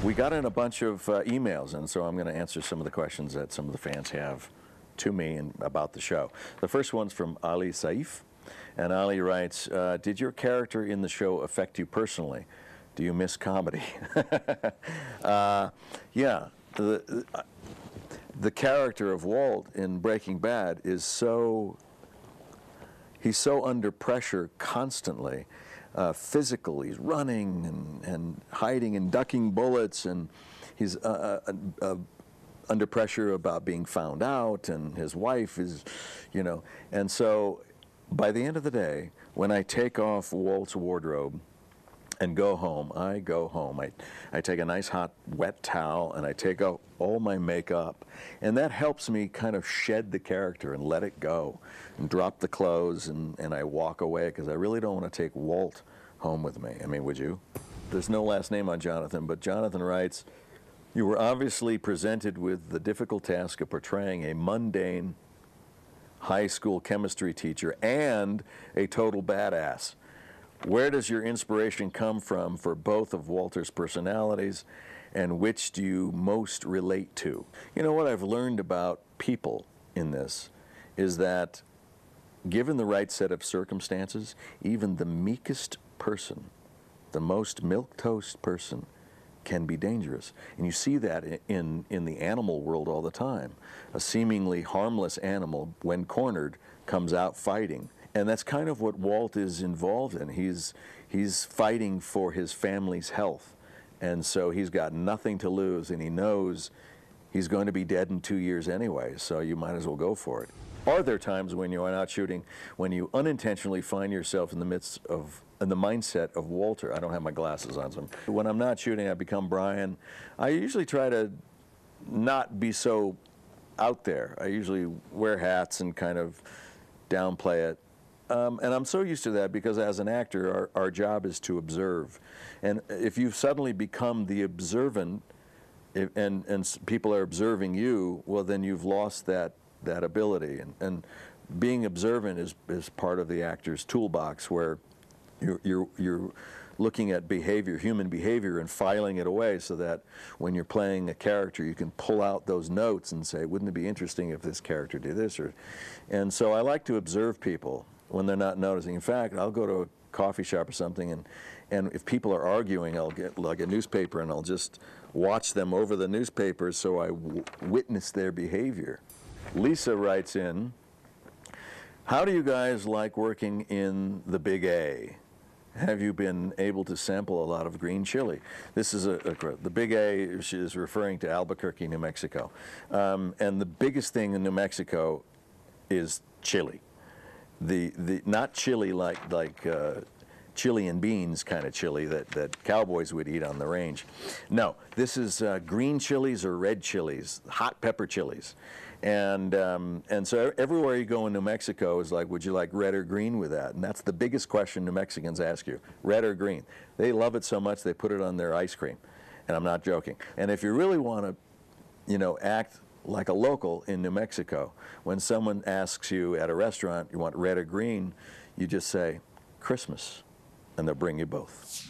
We got in a bunch of emails, and so I'm going to answer some of the questions that some of the fans have to me and about the show. The first one's from Ali Saif, and Ali writes, did your character in the show affect you personally? Do you miss comedy? Yeah, the character of Walt in Breaking Bad is he's so under pressure constantly. Physically, he's running and hiding and ducking bullets, and he's under pressure about being found out, and his wife is, and so by the end of the day, when I take off Walt's wardrobe and go home, I take a nice hot wet towel and I take out all my makeup, and that helps me kind of shed the character and let it go and drop the clothes, and I walk away because I really don't want to take Walt home with me. I mean, would you? There's no last name on Jonathan, but Jonathan writes, you were obviously presented with the difficult task of portraying a mundane high school chemistry teacher and a total badass. Where does your inspiration come from for both of Walter's personalities, and which do you most relate to? You know, what I've learned about people in this is that given the right set of circumstances, even the meekest person, the most milquetoast person, can be dangerous. And you see that in the animal world all the time. A seemingly harmless animal, when cornered, comes out fighting. And that's kind of what Walt is involved in. He's fighting for his family's health. And so he's got nothing to lose, and he knows he's going to be dead in 2 years anyway, so you might as well go for it. Are there times when you are not shooting, when you unintentionally find yourself in the midst of, in the mindset of Walter? I don't have my glasses on, so when I'm not shooting, I become Bryan. I usually try to not be so out there. I usually wear hats and kind of downplay it. And I'm so used to that because as an actor, our job is to observe. And if you suddenly become the observant, and people are observing you, well, then you've lost that ability. And being observant is part of the actor's toolbox, where you're looking at behavior, human behavior, and filing it away so that when you're playing a character, you can pull out those notes and say, wouldn't it be interesting if this character did this? And so I like to observe people when they're not noticing. In fact, I'll go to a coffee shop or something, and if people are arguing, I'll get like a newspaper and I'll just watch them over the newspaper so I witness their behavior. Lisa writes in, how do you guys like working in the Big A? Have you been able to sample a lot of green chili? This is the Big A is referring to Albuquerque, New Mexico. And the biggest thing in New Mexico is chili. Not chili like chili and beans kind of chili that cowboys would eat on the range. No, this is green chilies or red chilies, hot pepper chilies. And so everywhere you go in New Mexico is like, would you like red or green with that? And that's the biggest question New Mexicans ask you, red or green. They love it so much they put it on their ice cream. And I'm not joking. And if you really want to, act like a local in New Mexico, when someone asks you at a restaurant, you want red or green, you just say, Christmas, and they'll bring you both.